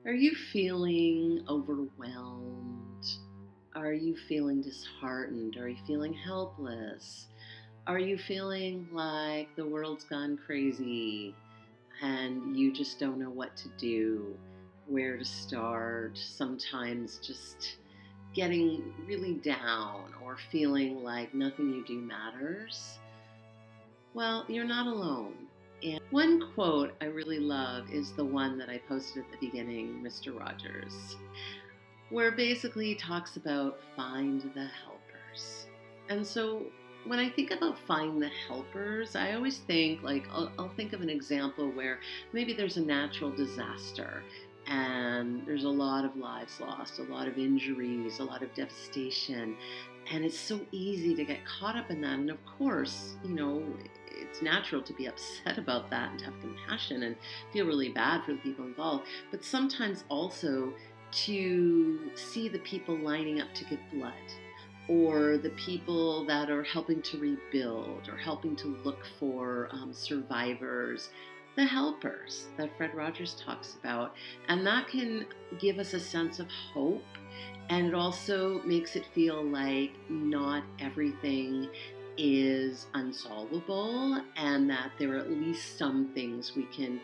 Are you feeling overwhelmed? Are you feeling disheartened? Are you feeling helpless? Are you feeling like the world's gone crazy and you just don't know what to do, where to start? Sometimes just getting really down or feeling like nothing you do matters? Well, you're not alone. And one quote I really love is the one that I posted at the beginning, Mr. Rogers, where basically he talks about find the helpers. And so when I think about find the helpers, I always think like I'll think of an example where maybe there's a natural disaster and there's a lot of lives lost, a lot of injuries, a lot of devastation. And it's so easy to get caught up in that. And of course, it's natural to be upset about that and to have compassion and feel really bad for the people involved. But sometimes also to see the people lining up to give blood, or the people that are helping to rebuild or helping to look for survivors, the helpers that Fred Rogers talks about. And that can give us a sense of hope. And it also makes it feel like not everything is unsolvable, and that there are at least some things we can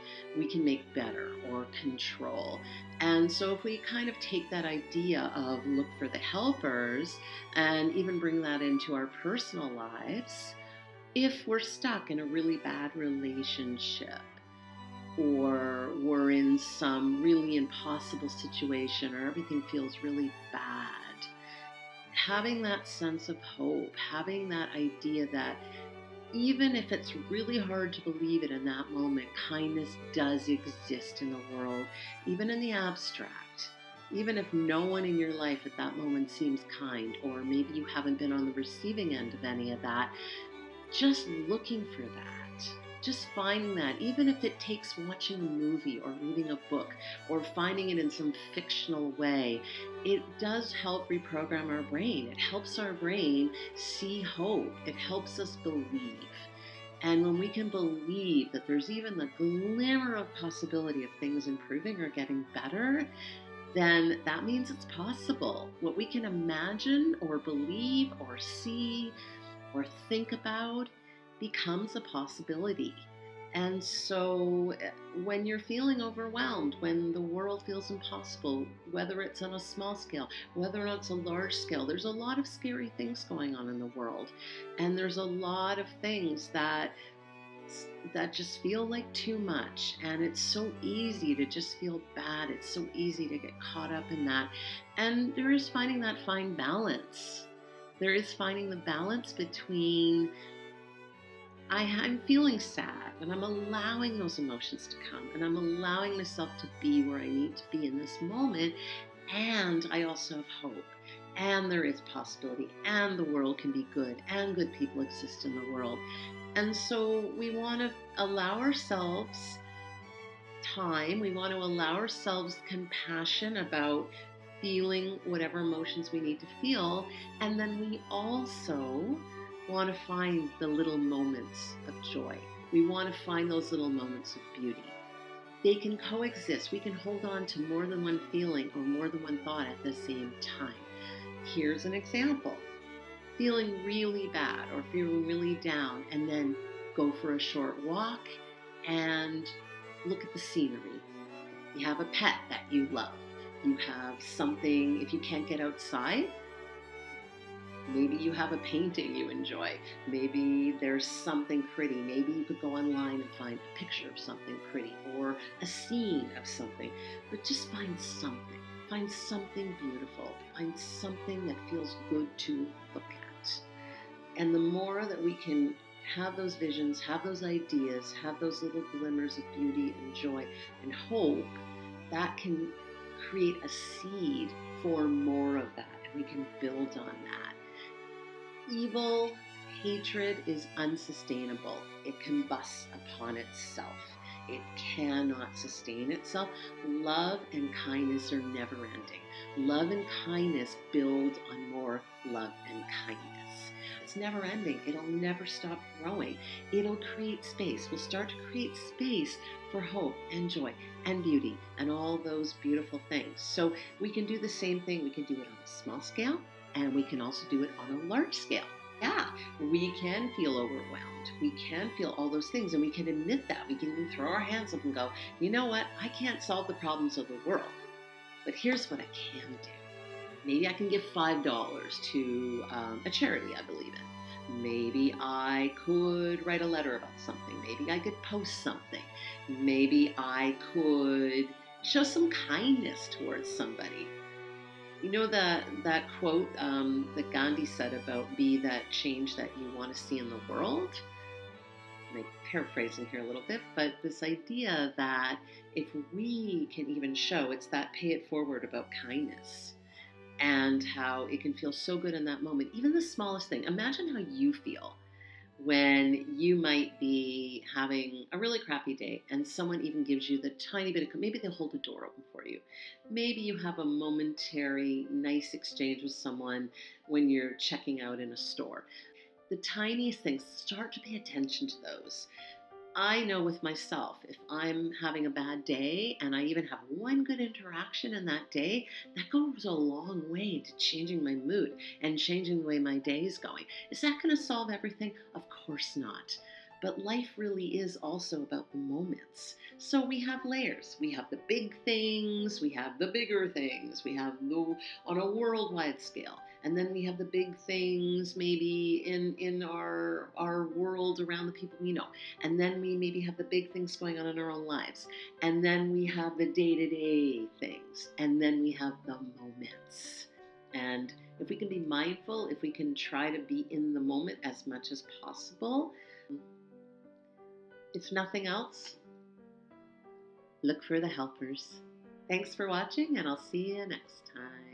make better or control. And so if we kind of take that idea of look for the helpers and even bring that into our personal lives, if we're stuck in a really bad relationship, or we're in some really impossible situation, or everything feels really bad, having that sense of hope, having that idea that even if it's really hard to believe it in that moment, kindness does exist in the world, even in the abstract. Even if no one in your life at that moment seems kind, or maybe you haven't been on the receiving end of any of that, just looking for that, just finding that, even if it takes watching a movie or reading a book or finding it in some fictional way, it does help reprogram our brain. It helps our brain see hope. It helps us believe. And when we can believe that there's even the glimmer of possibility of things improving or getting better, then that means it's possible. What we can imagine or believe or see or think about becomes a possibility. And so when you're feeling overwhelmed, when the world feels impossible, whether it's on a small scale, whether or not it's a large scale, there's a lot of scary things going on in the world. And there's a lot of things that just feel like too much, and it's so easy to just feel bad. It's so easy to get caught up in that. And there is finding that fine balance. There is finding the balance between I'm feeling sad and I'm allowing those emotions to come and I'm allowing myself to be where I need to be in this moment, and I also have hope, and there is possibility, and the world can be good, and good people exist in the world. And so we want to allow ourselves time, we want to allow ourselves compassion about feeling whatever emotions we need to feel. And then we also want to find the little moments of joy. We want to find those little moments of beauty. They can coexist. We can hold on to more than one feeling or more than one thought at the same time. Here's an example: feeling really bad or feeling really down, and then go for a short walk and look at the scenery. You have a pet that you love. You have something, if you can't get outside, maybe you have a painting you enjoy. Maybe there's something pretty. Maybe you could go online and find a picture of something pretty or a scene of something. But just find something. Find something beautiful. Find something that feels good to look at. And the more that we can have those visions, have those ideas, have those little glimmers of beauty and joy and hope, that can create a seed for more of that. And we can build on that. Evil, hatred is unsustainable. It combusts upon itself. It cannot sustain itself. Love and kindness are never ending. Love and kindness build on more love and kindness. it's never ending. It'll never stop growing. It'll create space. We'll start to create space for hope and joy and beauty and all those beautiful things. So we can do the same thing. We can do it on a small scale, and we can also do it on a large scale. Yeah, we can feel overwhelmed. We can feel all those things, and we can admit that. We can even throw our hands up and go, you know what? I can't solve the problems of the world, but here's what I can do. Maybe I can give $5 to a charity I believe in. Maybe I could write a letter about something. Maybe I could post something. Maybe I could show some kindness towards somebody. You know that quote that Gandhi said about be that change that you want to see in the world? I'm paraphrasing here a little bit, but this idea that if we can even show, it's that pay it forward about kindness and how it can feel so good in that moment. Even the smallest thing. Imagine how you feel when you might be having a really crappy day and someone even gives you the tiny bit of, maybe they'll hold the door open for you. Maybe you have a momentary nice exchange with someone when you're checking out in a store. The tiniest things, start to pay attention to those. I know with myself, if I'm having a bad day and I even have one good interaction in that day, that goes a long way to changing my mood and changing the way my day is going. Is that going to solve everything? Of course not. But life really is also about the moments. So we have layers. We have the big things, we have the bigger things, we have the on a worldwide scale. And then we have the big things maybe in our world around the people we know. And then we maybe have the big things going on in our own lives. And then we have the day-to-day things. And then we have the moments. And if we can be mindful, if we can try to be in the moment as much as possible, if nothing else, look for the helpers. Thanks for watching, and I'll see you next time.